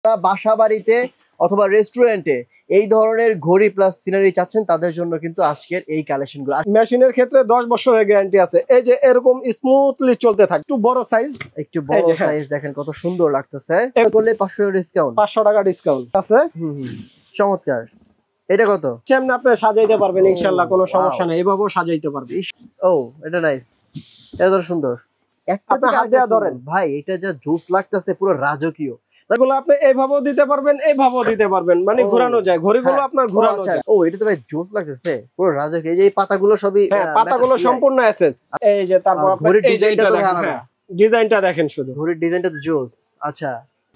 বাসা বাড়িতে অথবা রেস্টুরেন্টে এই ধরনের ঘড়ি প্লাস সিনারি চাচ্ছেন তাদের জন্য কিন্তু আজকের এই কালেকশনগুলো। মেশিনের ক্ষেত্রে 10 বছরের গ্যারান্টি আছে। এই যে এরকম স্মুথলি চলতে থাকে। একটু বড় সাইজ, সাইজ দেখেন কত সুন্দর লাগতেছে। করলে 500 ডিসকাউন্ট, 500 টাকা ডিসকাউন্ট আছে। চমৎকার। এটা কত? সেমনি আপনি সাজাইতে পারবেন ইনশাআল্লাহ, কোনো সমস্যা নেই। এভাবেও সাজাইতে পারবেন। ও এটা নাইস, এটা তো সুন্দর। একটা হাত দিয়ে ধরেন ভাই, এটা যা জোস লাগতেছে, পুরো রাজকীয়। এগুলো আপনি এইভাবেও দিতে পারবেন, এইভাবেও দিতে পারবেন, মানে ঘোরানো যায়। ঘড়িগুলো আপনার ঘোরানো যায়। ও এটা তো ভাই জোস লাগতেছে, পুরো রাজকীয়। এই যে পাতাগুলো সবই, পাতাগুলো সম্পূর্ণ এসএস। এই যে তারপর ঘড়ির ডিজাইনটা তো আলাদা, ডিজাইনটা দেখেন শুধু। ঘড়ির ডিজাইনটা তো জোস। আচ্ছা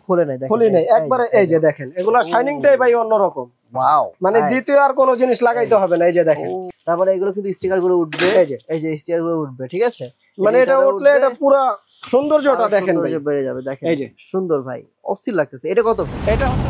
খুলে নাই, দেখেন খুলে নাই একবারে। এই যে দেখেন, এগুলা শাইনিংটাই ভাই অন্যরকম। ওয়াও, মানে দ্বিতীয় আর কোনো জিনিস লাগাইতে হবে না। এই যে দেখেন, তারপরে এগুলো কিন্তু স্টিকার গুলো উঠবে। এই যে স্টিকার গুলো উঠবে, ঠিক আছে? মানে এটা উঠলে এটা পুরো সৌন্দর্যটা দেখেন ভাই, বেড়ে যাবে। দেখেন এই যে সুন্দর ভাই, অস্থির লাগতেছে। এটা কত? এটা হচ্ছে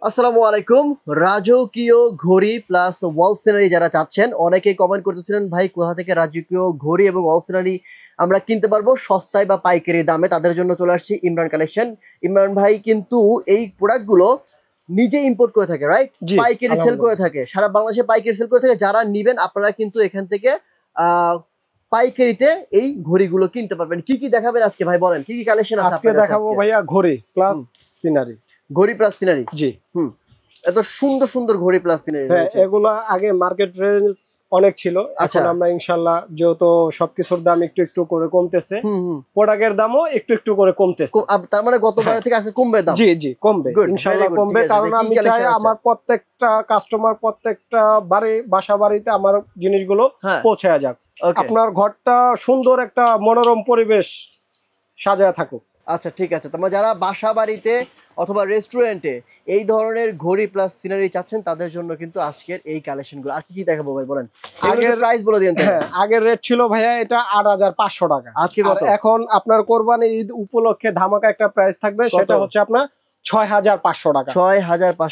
আসসালামু আলাইকুম। রাজকীয় ঘড়ি প্লাস ওয়াল সিনারি যারা চাচ্ছেন, অনেকেই কমেন্ট করতেছিলেন ভাই কোথা থেকে রাজকীয় ঘড়ি এবং ওয়াল সিনারি আমরা কিনতে পারবো সস্তায় বা পাইকারি দামে। তাদের জন্য চলে আসছি ইমরান কালেকশন। ইমরান ভাই কিন্তু এই প্রোডাক্টগুলো নিজে ইম্পোর্ট করে থাকে, রাইট? পাইকারি সেল করে থাকে, সারা বাংলাদেশে পাইকারি সেল করে থাকে। যারা নিবেন আপনারা কিন্তু এখান থেকে পাইকারিতে এই ঘড়িগুলো কিনতে পারবেন। কি কি দেখাবেন আজকে ভাই, বলেন কি কি কালেকশন আছে? আজকে দেখাবো ভাইয়া ঘড়ি প্লাস সিনারি। ঘড়ি প্লাস সিনারি, জি। এত সুন্দর সুন্দর ঘড়ি প্লাস সিনারি। হ্যাঁ, এগুলা আগে মার্কেট রেঞ্জ অনেক ছিল, এখন আমরা ইনশাআল্লাহ যেহেতু সবকিছুর দাম একটু একটু করে কমতেছে, প্রোডাক্টের দামও একটু একটু করে কমতেছে। তার মানে গতবার থেকে আজকে কমবে দাম? জি জি কমবে ইনশাআল্লাহ কমবে। কারণ আমি চাই আমার প্রত্যেকটা কাস্টমার প্রত্যেকটা বাসা বাড়িতে আমার জিনিসগুলো পৌঁছায়া যাক, আপনার ঘরটা সুন্দর একটা মনোরম পরিবেশ সাজায় থাকুক। আচ্ছা ঠিক আছে। তোমরা যারা বাসা বাড়িতে অথবা রেস্টুরেন্টে এই ধরনের ঘড়ি প্লাস সিনারি চাচ্ছেন তাদের জন্য কিন্তু আজকের এই কালেকশনগুলো। আর কি কি দেখাবো ভাই, বলেন? আগের প্রাইস বলে দিন। আগের রেট ছিল ভাইয়া এটা ৮৫০০ টাকা। আজকে কত? এখন আপনার কোরবানি ঈদ উপলক্ষে ধামাকা একটা প্রাইস থাকবে, সেটা হচ্ছে আপনার ৬৫০০ টাকা।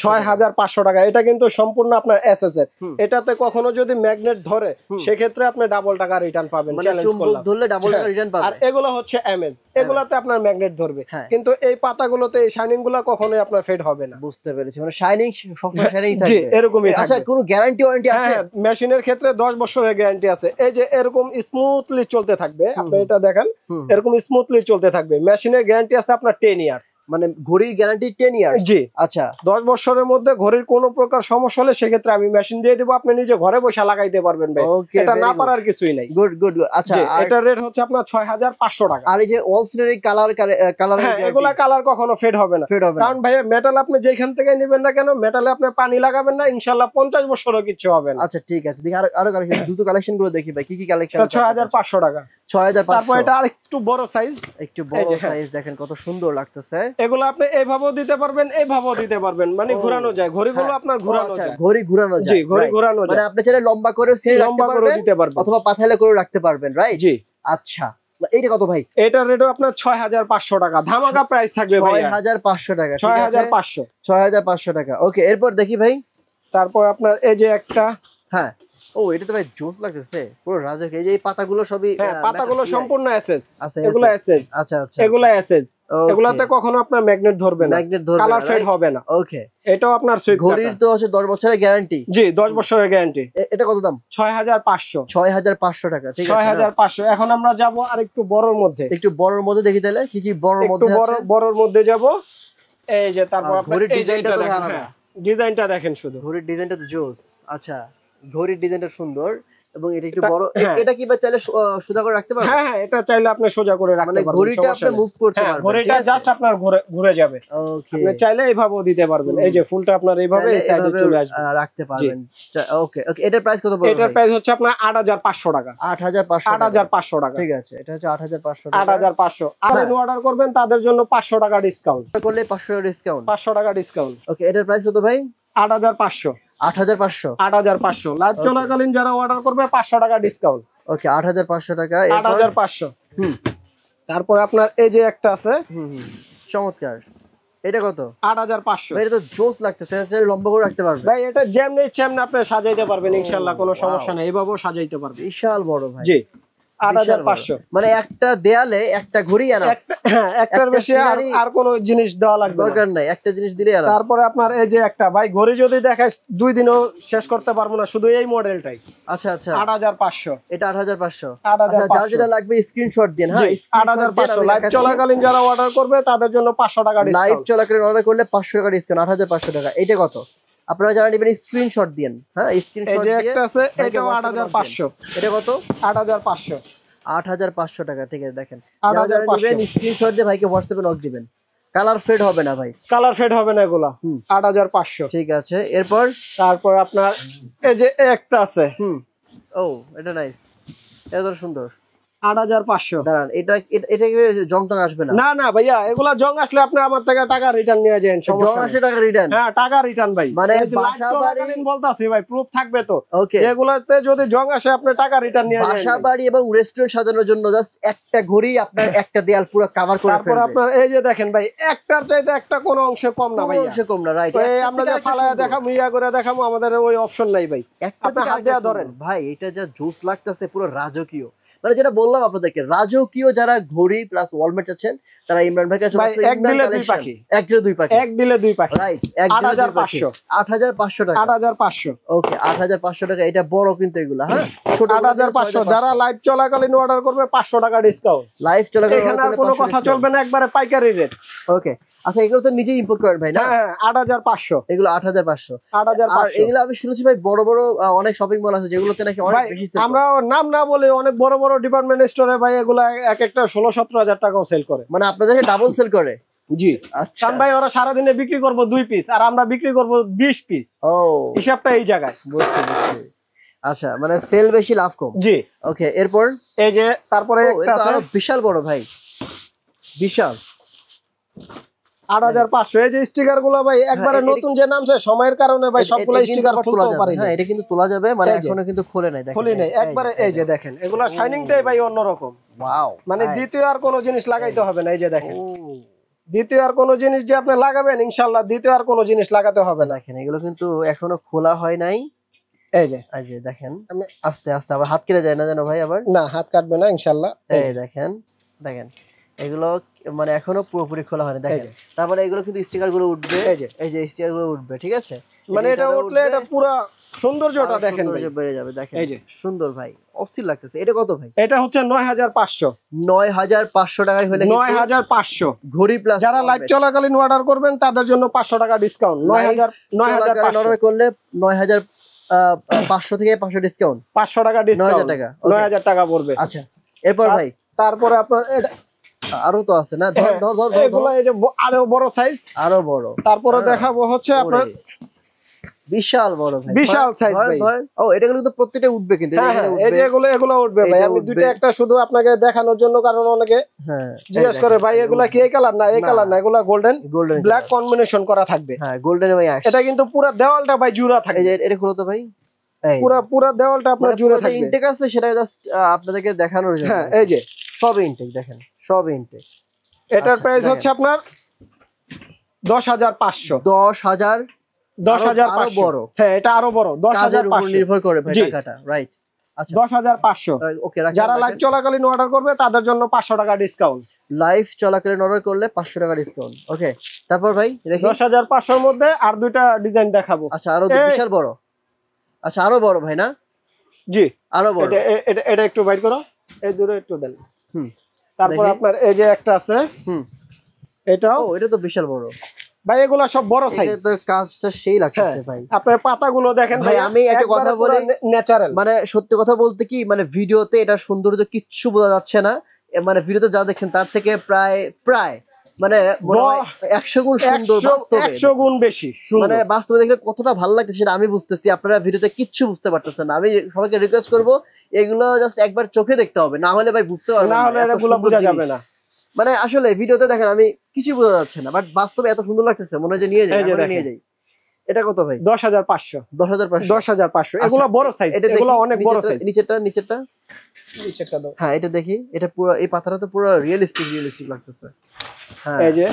৬৫০০ টাকা। এটা কিন্তু সম্পূর্ণ আপনার এসএস এর। এটাতে কখনো যদি ম্যাগনেট ধরে সেক্ষেত্রে আপনি ডাবল টাকা রিটার্ন পাবেন, চ্যালেঞ্জ করলাম। ধরলে ডাবল টাকা রিটার্ন পাবেন। আর এগুলো হচ্ছে এমএস, এগুলাতে আপনার ম্যাগনেট ধরবে, কিন্তু এই পাতাগুলোতে এই শাইনিং গুলো কখনোই আপনার ফেড হবে না। বুঝতে পেরেছি, মানে শাইনিং সবসময় শাইনিং থাকবে। জি এরকমই। আচ্ছা কোনো গ্যারান্টি ওয়ারেন্টি আছে? হ্যাঁ, মেশিনের ক্ষেত্রে 10 বছরের গ্যারান্টি আছে। এই যে এরকম স্মুথলি চলতে থাকবে, আপনি এটা দেখেন, এরকম স্মুথলি চলতে থাকবে। মেশিনের গ্যারান্টি আছে আপনার 10 ইয়ার্স, মানে ঘড়ির গ্যারান্টি 10 ইয়ার্স। জি। আচ্ছা 10 বছরের মধ্যে ঘড়ির কোনো প্রকার সমস্যা হলে সেক্ষেত্রে আমি মেশিন দিয়ে দেব, আপনি নিজে ঘরে বসে লাগাইতে পারবেন ভাই। এটা না পারার কিছুই নাই। Good good. আচ্ছা এটা রেট হচ্ছে আপনার ৬৫০০ টাকা। আর এই যে ওয়াল সিনারি কালার এগুলা কালার কখনো ফেড হবে না, কারণ ভাই মেটাল আপনি যেখান থেকে নেবেন না কেন, মেটালে আপনি পানি লাগাবেন না, ইনশাআল্লাহ 50 বছরও কিছু হবে না। আচ্ছা ঠিক আছে, দেখি আরো কালেকশন, দ্রুত কালেকশন গুলো দেখি ভাই। কি কি কালেকশন? ৬৫০০ টাকা। ৬৫০০। তারপর এটা আরেকটু বড় সাইজ, একটু বড় সাইজ দেখেন কত সুন্দর লাগতেছে। এগুলো আপনি এইভাবেও দিতে পারবেন, এইভাবেও দিতে পারবেন, মানে ঘোরানো যায়। ঘড়িগুলো আপনার ঘোরানো যায়। ঘড়ি ঘোরানো যায়। জি ঘড়ি ঘোরানো যায়, মানে আপনি চাইলে লম্বা করে দিতে পারবেন অথবা পাথাইলে করে রাখতে পারবেন, রাইট? জি। আচ্ছা এইটা কত ভাই? এটার রেটও আপনার ৬৫০০ টাকা। ধামাকা প্রাইস থাকবে ভাই, ৬৫০০ টাকা। ৬৫০০। ৬৫০০ টাকা। ওকে, এরপর দেখি ভাই। তারপর আপনার এই যে একটা, হ্যাঁ ও এটা তো ভাই জোস লাগতেছে, পুরো রাজকীয়। এই যে পাতাগুলো সবই, পাতাগুলো সম্পূর্ণ এসএস। আছে এগুলো এসএস। আচ্ছা আচ্ছা, এগুলো এসএস। এগুলাতে কখনো আপনার ম্যাগনেট ধরবে না, কালার ফেড হবে না। ওকে, এটাও আপনার সুইট। ঘড়ির তো হচ্ছে 10 বছরের গ্যারান্টি। জি 10 বছরের গ্যারান্টি। এটা কত দাম? ৬৫০০। ৬৫০০ টাকা, ঠিক আছে ৬৫০০। এখন আমরা যাব আর একটু বড়র মধ্যে। একটু বড়র মধ্যে দেখি তাহলে কি কি বড়র মধ্যে আছে। একটু বড়র মধ্যে যাব। এই যে তারপর ঘড়ির ডিজাইনটা তো আলাদা, ডিজাইনটা দেখেন শুধু। ঘড়ির ডিজাইনটা তো জোস। আচ্ছা ঘড়ির ডিজাইনটা সুন্দর এবং এটা একটু বড়। এটা কি বা চাইলে সোজা করে রাখতে পারবেন? হ্যাঁ হ্যাঁ, এটা চাইলে আপনি সোজা করে রাখতে পারবেন, মানে ঘড়িটা আপনি মুভ করতে পারবেন। ঘড়িটা জাস্ট আপনার ঘুরে যাবে। ওকে, আপনি চাইলে এইভাবেও দিতে পারবেন। এই যে ফুলটা আপনার এইভাবে এই সাইডে চলে আসবে, রাখতে পারবেন। ওকে ওকে, এটার প্রাইস কত পড়বে? এটার প্রাইস হচ্ছে আপনার ৮৫০০ টাকা। ৮৫০০ টাকা, ঠিক আছে। এটা হচ্ছে ৮৫০০ টাকা। ৮৫০০। আর অর্ডার করবেন তাদের জন্য ৫০০ টাকা ডিসকাউন্ট করলে ৫০০ ডিসকাউন্ট। ৫০০ টাকা ডিসকাউন্ট। ওকে, এটার প্রাইস কত ভাই? ৮৫০০। ৮৫০০। ৮৫০০ লাইভ চলাকালীন যারা অর্ডার করবে ৫০০ টাকা ডিসকাউন্ট। ওকে ৮৫০০ টাকা। ৮৫০০। তারপর আপনার এই যে একটা আছে, চমৎকার। এটা কত? ৮৫০০। এটা তো জোস লাগতেছে, এটা লম্বা করে রাখতে পারবেন ভাই। এটা যেমনি ইচ্ছা আপনি সাজাইতে পারবেন ইনশাআল্লাহ, কোনো সমস্যা নেই। এইভাবেও সাজাইতে পারবেন। বিশাল বড় ভাই। জি। 8500 মানে একটা দেয়ালে একটা ঘড়ি আনা, হ্যাঁ একটার বেশি আর কোনো জিনিস দেওয়া লাগবে দরকার নাই, একটা জিনিস দিলেই আনা। তারপরে আপনার এই যে একটা ভাই ঘড়ি যদি দেখায় 2 দিনও শেষ করতে পারবো না, শুধু এই মডেলটাই। আচ্ছা আচ্ছা 8500, এটা 8500। 8500 যার যেটা লাগবে স্ক্রিনশট দেন। হ্যাঁ 8500 লাইভ চলাকালীন যারা অর্ডার করবে তাদের জন্য 500 টাকা ডিসকাউন্ট। লাইভ চলাকালীন অর্ডার করলে 500 টাকা ডিসকাউন্ট, 8500 টাকা। এটা কত আপনারা যারা নেবেন স্ক্রিনশট দেন। হ্যাঁ স্ক্রিনশট দিয়ে এই যে একটা আছে এটাও 8500। এটা কত? 8500। 8500 টাকা, ঠিক আছে। দেখেন 8500 স্ক্রিনশট দিয়ে ভাইকে হোয়াটসঅ্যাপে নক দিবেন। কালার ফেড হবে না ভাই, কালার ফেড হবে না এগুলা। 8500, ঠিক আছে। এরপর তারপর আপনার এই যে একটা আছে। ও এটা নাইস, এটা তো সুন্দর। 8500। দাঁড়ান, এটা এটা কি জং টং আসবে না? না না ভাইয়া, এগুলা জং আসলে আপনি আমার থেকে টাকা রিটার্ন নিয়ে যান, জং আসে টাকা রিটার্ন? হ্যাঁ টাকা রিটার্ন ভাই। মানে বাসা বাড়ি বলতাছি ভাই, প্রুফ থাকবে তো। ওকে, এগুলাতে যদি জং আসে আপনি টাকা রিটার্ন নিয়ে যান। বাসা বাড়ি এবং রেস্টুরেন্ট সাজানোর জন্য জাস্ট একটা ঘড়ি আপনার একটা দেয়াল পুরো কভার করে ফেলবে। তারপর আপনার এই যে দেখেন ভাই, একটার চাইতে একটা কোনো অংশে কম না ভাই, কোনো অংশে কম না, রাইট। আমরা যে ফালায়া দেখামু ইয়া করে দেখামু, আমাদের ওই অপশন নাই ভাই। আপনি হাত দিয়ে ধরেন ভাই, এটা যা জুস লাগতেছে পুরো রাজকীয়। মানে যেটা বললাম আপনাদেরকে, রাজকীয় যারা ঘড়ি প্লাস ওয়ালমেট আছেন তারা ইমরান ভাইকে চলে আসলে। এক দিলে দুই পাখি, এক দিলে দুই পাখি, এক দিলে দুই পাখি, রাইট। 8500। 8500 টাকা, 8500। ওকে 8500 টাকা। এটা বড় কিন্তু এগুলা, হ্যাঁ ছোট 8500। যারা লাইভ চলাকালীন অর্ডার করবে 500 টাকা ডিসকাউন্ট। লাইভ চলাকালীন এখানে আর কোনো কথা চলবে না, একবারে পাইকারি রেট। ওকে আচ্ছা, এগুলো তো নিজে ইম্পোর্ট করেন ভাই না? হ্যাঁ 8500, এগুলো 8500। 8500। এগুলো আমি শুনেছি ভাই বড় বড় অনেক শপিং মল আছে যেগুলোতে নাকি অনেক বেশি সেল। আমরা নাম না বলে অনেক বড় বড় ডিপার্টমেন্ট স্টোরে ভাই এগুলা এক একটা 16-17 টাকাও সেল করে। মানে আপনাদের ডাবল সেল করে? জি। আচ্ছা কারণ ভাই ওরা সারা দিনে বিক্রি করব 2 পিস আর আমরা বিক্রি করব 20 পিস। ও, হিসাবটা এই জায়গায়। বুঝছি বুঝছি। আচ্ছা, মানে সেল বেশি লাভ কম। জি। ওকে, এরপর এই যে তারপরে একটা আছে বিশাল বড় ভাই, বিশাল। 8500। এই যে স্টিকার গুলো ভাই একবারে নতুন যে নামছে, সময়ের কারণে ভাই সবগুলো স্টিকার খুলতে পারি না। হ্যাঁ এটা কিন্তু তোলা যাবে, মানে এখনো কিন্তু খুলে নাই। দেখেন খুলে নাই একবারে। এই যে দেখেন এগুলা শাইনিংটাই ভাই অন্যরকম। ওয়াও, মানে দ্বিতীয় আর কোনো জিনিস লাগাইতে হবে না। এই যে দেখেন, দ্বিতীয় আর কোনো জিনিস যে আপনি লাগাবেন ইনশাআল্লাহ দ্বিতীয় আর কোনো জিনিস লাগাতে হবে না। দেখেন এগুলো কিন্তু এখনো খোলা হয় নাই। এই যে দেখেন, আমি আস্তে আস্তে আবার হাত কেটে যায় না জানো ভাই? আবার না, হাত কাটবে না ইনশাআল্লাহ। এই দেখেন দেখেন এগুলো মানে এখনো পুরোপুরি খোলা হয়নি। দেখেন তারপরে এগুলো কিন্তু স্টিকার গুলো উঠবে। এই যে স্টিকার গুলো উঠবে, ঠিক আছে? মানে এটা উঠলে এটা পুরো সৌন্দর্যটা দেখেন ভাই, বেড়ে যাবে। দেখেন এই যে সুন্দর ভাই, অস্থির লাগতেছে। এটা কত ভাই? এটা হচ্ছে 9500। 9500 টাকায় হলে 9500 ঘড়ি প্লাস। যারা লাইভ চলাকালীন অর্ডার করবেন তাদের জন্য 500 টাকা ডিসকাউন্ট। 9500 অর্ডার করলে 9500 থেকে 500 ডিসকাউন্ট, 500 টাকা ডিসকাউন্ট, 9000 টাকা। 9000 টাকা পড়বে। আচ্ছা এরপর ভাই তারপরে আপনার এটা আরো তো আছে না? ধর ধর ধর এগুলো এই যে আরো বড় সাইজ, আরো বড়। তারপরে দেখাবো হচ্ছে আপনার বিশাল বড় ভাই, বিশাল সাইজ ভাই। ও এটা কিন্তু প্রত্যেকটা উঠবে কিন্তু এই যে এগুলো উঠবে ভাই। আমি দুইটা একটা শুধু আপনাকে দেখানোর জন্য, কারণ অনেকে জিজ্ঞেস করে ভাই এগুলা কি এই কালার না এই কালার না, এগুলা গোল্ডেন ব্ল্যাক কম্বিনেশন করা থাকবে। হ্যাঁ গোল্ডেন ভাই। এটা কিন্তু পুরো দেওয়ালটা ভাই জুড়া থাকবে। এই যে এটা খুলো তো ভাই, পুরো দেওয়ালটা আপনার জুড়ে থাকবে। ইনটেক আছে সেটা জাস্ট আপনাদেরকে দেখানোর জন্য। হ্যাঁ এই যে সব ইনটেক, দেখেন সব ইনটেক। এটার প্রাইস হচ্ছে আপনার 10500। 10500 বড়। হ্যাঁ এটা আরো বড়, 10500 নির্ভর করে ভাই টাকাটা, রাইট। আচ্ছা 10500। ওকে, যারা লাইভ চলাকালীন অর্ডার করবে তাদের জন্য 500 টাকা ডিসকাউন্ট। লাইভ চলাকালীন অর্ডার করলে 500 টাকা ডিসকাউন্ট। ওকে তারপর ভাই দেখি 10500 এর মধ্যে আর দুইটা ডিজাইন দেখাবো। আচ্ছা আরো বিশাল বড়। আচ্ছা আরো বড় ভাই না? জি আরো বড়। এটা একটু বাইর করো, এই দূরে একটু দেন। তারপর আপনার এই যে একটা আছে, এটাও। এটা তো বিশাল বড় ভাই, এগুলা সব বড় সাইজ। এটা তো কাজটা সেই লাগছে ভাই। আপনার পাতাগুলো দেখেন ভাই। আমি একটা কথা বলি, ন্যাচারাল। মানে সত্যি কথা বলতে কি, মানে ভিডিওতে এটা সৌন্দর্য কিচ্ছু বোঝা যাচ্ছে না। মানে ভিডিওতে যা দেখেন তার থেকে প্রায় মানে 100 গুণ সুন্দর, 100 গুণ বেশি। মানে বাস্তবে দেখলে কতটা ভালো লাগছে সেটা আমি বুঝতেছি, আপনারা ভিডিওতে কিচ্ছু বুঝতে পারতেছেন না। আমি সবাইকে রিকোয়েস্ট করবো এগুলো জাস্ট একবার চোখে দেখতে হবে, না হলে ভাই বুঝতে পারবেন না, না হলে এগুলো বোঝা যাবে না। মানে আসলে ভিডিওতে দেখেন আমি কিছু বোঝা যাচ্ছে না, বাট বাস্তবে এত সুন্দর লাগতেছে, মনে হয় যে নিয়ে যাই। এটা কত ভাই? 10500। 10500। এগুলো বড় সাইজ, এগুলো অনেক বড় সাইজ। নিচেরটা দাও। হ্যাঁ এটা দেখি, এটা পুরো এই পাতাটা তো পুরো রিয়েলিস্টিক লাগতেছে। হ্যাঁ এই যে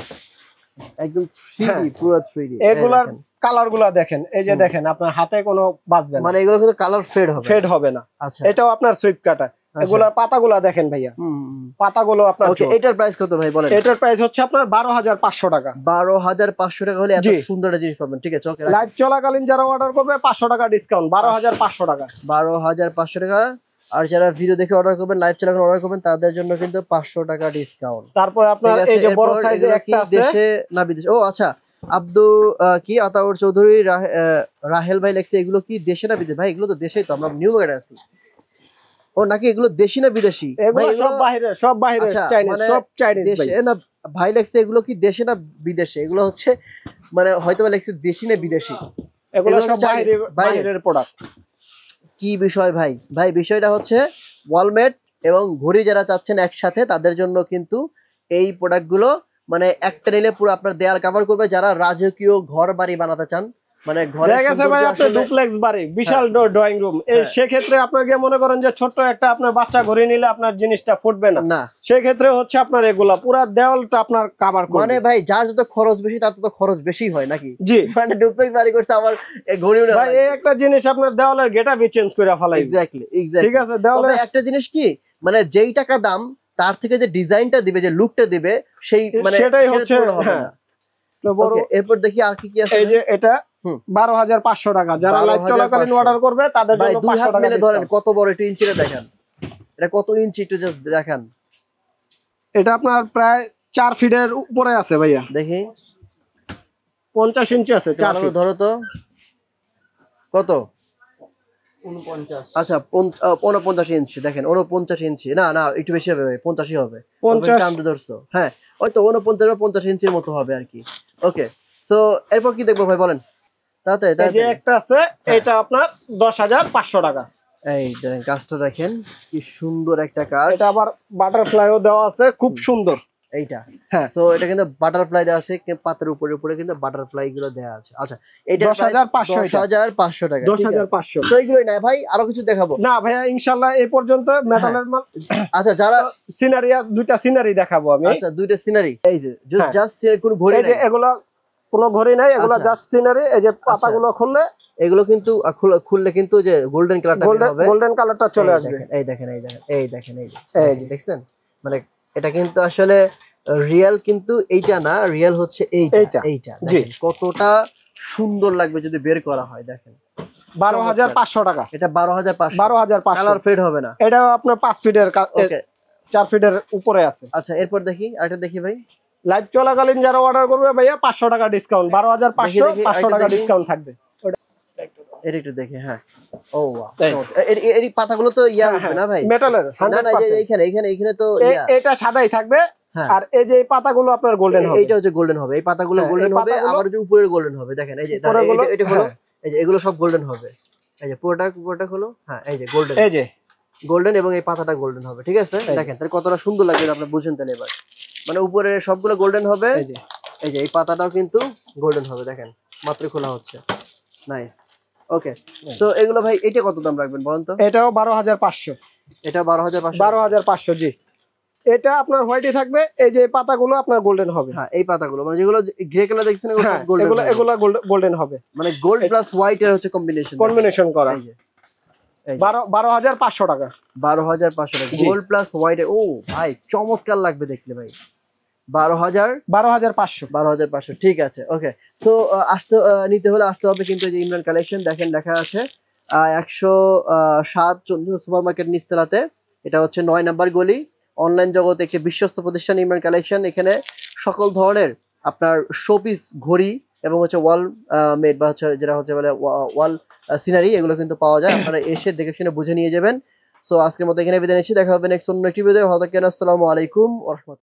একদম 3D, পুরো 3D। এগুলার কালারগুলো দেখেন, এই যে দেখেন আপনার হাতে কোনো বাজবে না, মানে এগুলো কিন্তু কালার ফেড হবে না। আচ্ছা এটাও আপনার সুইপ কাটা। এগুলার পাতাগুলা দেখেন ভাইয়া, পাতাগুলো আপনার। ওকে, এটার প্রাইস কত ভাই বলেন? এটার প্রাইস হচ্ছে আপনার 12,500 টাকা। 12,500 টাকা হলে এত সুন্দর একটা জিনিস পাবেন। ঠিক আছে, ওকে। লাইভ চলাকালীন যারা অর্ডার করবে 500 টাকা ডিসকাউন্ট, 12,500 টাকা। 12,500 টাকা। আর যারা ভিডিও দেখে অর্ডার করবেন, লাইভ চলাকালীন অর্ডার করবেন, তাদের জন্য কিন্তু 500 টাকা ডিসকাউন্ট। তারপর আপনার এই যে বড় সাইজের একটা আছে, দেশে না বিদেশে? ও আচ্ছা, কি আতাউর চৌধুরী রাহেল ভাই লেখছে, এগুলো কি দেশে না বিদেশে? ভাই এগুলো তো দেশেই, তো আমরা নিউ মার্কেটে আছি। ও নাকি এগুলো দেশি না বিদেশি? এগুলো সব বাইরে, সব বাইরে, চাইনিজ, সব চাইনিজ দেশে না ভাই লেখছে। এগুলো কি দেশে না বিদেশে? এগুলো হচ্ছে মানে হয়তো লেখছে দেশি না বিদেশি। এগুলো সব বাইরের প্রোডাক্ট। কি বিষয় ভাই? ভাই বিষয়টা হচ্ছে ওয়ালমেট এবং ঘড়ি যারা চাচ্ছেন একসাথে, তাদের জন্য কিন্তু এই প্রোডাক্টগুলো মানে একটা নিলে পুরো আপনার দেয়াল কভার করবে। যারা রাজকীয় ঘর বাড়ি বানাতে চান, মানে ঘরে ভাই আপনার ডুপ্লেক্স বাড়ি, বিশাল ড্রয়িং রুম, এই সেক্ষেত্রে আপনার গিয়ে মনে করেন যে ছোট্ট একটা আপনার বাচ্চা ঘড়ি নিলে আপনার জিনিসটা ফুটবে না, সেক্ষেত্রে হচ্ছে আপনার এগুলা পুরো দেওয়ালটা আপনার কভার করবে। মানে ভাই যার যত খরচ বেশি তার তত খরচ বেশি হয় নাকি? জি, মানে ডুপ্লেক্স বাড়ি করছে আবার ঘড়ি ভাই এই একটা জিনিস আপনার দেওয়ালের গেটআপই চেঞ্জ করে ফেলাই। এক্স্যাক্টলি। ঠিক আছে, দেওয়ালে একটা জিনিস কি, মানে যেই টাকা দাম তার থেকে যে ডিজাইনটা দিবে, যে লুকটা দিবে, সেই মানে সেটাই হচ্ছে। এরপর দেখি আর কি কি আছে। এই যে এটা 12,500 টাকা। যারা লাইভ চলাকালীন অর্ডার করবে তাদের জন্য 500 টাকা মিলে ধরেন কত বড়, একটু ইঞ্চিতে দেখেন, এটা কত ইঞ্চি একটু জাস্ট দেখান। এটা আপনার প্রায় 4 ফিটের উপরে আছে ভাইয়া, দেখি 50 ইঞ্চি আছে। 4 ফিট ধরো তো কত? 49। আচ্ছা 49 ইঞ্চি। দেখেন 49 ইঞ্চি, না না একটু বেশি হবে ভাই, 50 হবে। 50 ধরছো? হ্যাঁ, হয়তো 49 বা 50 ইঞ্চির মতো হবে আর কি। ওকে, সো এরপর কি দেখবো ভাই বলেন তাড়াতাড়ি। এই যে একটা আছে, এটা আপনার 10,500 টাকা। এই দেখেন কাজটা দেখেন, কি সুন্দর একটা কাজ। এটা আবার বাটারফ্লাইও দেওয়া আছে, খুব সুন্দর এইটা। হ্যাঁ, সো এটা কিন্তু বাটারফ্লাই দেওয়া আছে, পাতার উপরে উপরে কিন্তু বাটারফ্লাই গুলো দেওয়া আছে। আচ্ছা, এটা 10,500 টাকা। 10,500। তো এইগুলোই না ভাই, আরো কিছু দেখাবো? না ভাইয়া, ইনশাআল্লাহ এই পর্যন্ত মেটালের মাল। আচ্ছা, যারা সিনারি, দুইটা সিনারি দেখাবো আমি। আচ্ছা, দুইটা সিনারি। এই যে জাস্ট কোন ঘড়ি নাই, এই যে এগুলো কোনো ঘড়ি নাই, এগুলো জাস্ট সিনারি। এই যে পাতাগুলো খুললে, এগুলো কিন্তু খুললে কিন্তু যে গোল্ডেন কালারটা হবে, গোল্ডেন কালারটা চলে আসবে। এই দেখেন, এই দেখেন, এই দেখেন, এই যে দেখছেন, মানে এটা কিন্তু আসলে রিয়েল, কিন্তু এইটা না, রিয়েল হচ্ছে এইটা। জি, কতটা সুন্দর লাগবে যদি বের করা হয়। দেখেন 12,500 টাকা। এটা 12,500। 12,500 কালার ফেড হবে না। এটা আপনার 5 ফিটের, 4 ফিটের উপরে আছে। আচ্ছা, এরপর দেখি আরেকটা দেখি ভাই। লাইভ চলাকালীন যারা অর্ডার করবে ভাইয়া 500 টাকা ডিসকাউন্ট, 12,500, 500 টাকা ডিসকাউন্ট থাকবে। এটা একটু দেখি। হ্যাঁ, ও ওয়াও, এই পাতাগুলো তো ইয়া হবে না ভাই, মেটালের। না না, এইখানে তো এটা সাদাই থাকবে, আর এই যে এই পাতাগুলো আপনার গোল্ডেন হবে। এইটা হচ্ছে গোল্ডেন হবে, এই পাতাগুলো গোল্ডেন হবে, আবার যে উপরের গোল্ডেন হবে। দেখেন এই যে এটা হলো, এই যে এগুলো সব গোল্ডেন হবে। এই যে পুরোটা হলো, হ্যাঁ এই যে গোল্ডেন, এই যে গোল্ডেন, এবং এই পাতাটা গোল্ডেন হবে। ঠিক আছে, দেখেন তাহলে কতটা সুন্দর লাগবে, আপনি বুঝেন তাহলে এবার। মানে উপরে সবগুলো গোল্ডেন হবে, এই যে এই পাতাটাও কিন্তু গোল্ডেন হবে। দেখেন মাত্র খোলা হচ্ছে, নাইস। ওকে, সো এগুলো ভাই এটা কত দাম রাখবেন বলেন তো? এটাও 12,500। এটা 12,500। 12,500, জি। এটা আপনার হোয়াইটই থাকবে, এই যে পাতাগুলো আপনার গোল্ডেন হবে। হ্যাঁ, এই পাতাগুলো মানে যেগুলো গ্রে কালার দেখছেন, এগুলো গোল্ডেন হবে, মানে গোল্ড প্লাস হোয়াইট এর হচ্ছে কম্বিনেশন করা। 12,500 টাকা। 12,500 টাকা গোল্ড প্লাস হোয়াইট। ও ভাই চমৎকার লাগবে দেখলে ভাই। 12,500। ঠিক আছে, ওকে। সো নিতে হলে আসতে হবে কিন্তু, যে ইমরান কালেকশন দেখেন লেখা আছে 107 চন্দ্র সুপার মার্কেট নিচতলাতে। এটা হচ্ছে 9 নাম্বার গলি। অনলাইন জগতে একটি বিশ্বস্ত প্রতিষ্ঠান ইমরান কালেকশন। এখানে সকল ধরনের আপনার শোপিস ঘড়ি এবং হচ্ছে ওয়াল মেড বা হচ্ছে যেটা হচ্ছে বলে ওয়াল সিনারি, এগুলো কিন্তু পাওয়া যায়। আপনারা এসে দেখে শুনে বুঝে নিয়ে যাবেন। সো আজকের মতো এখানে বিদায় নিচ্ছি, দেখা হবে নেক্সট অন্য একটি ভিডিওতে। ভালো থাকেন, আসসালামু আলাইকুম ওয়া রাহমাতুল্লাহ।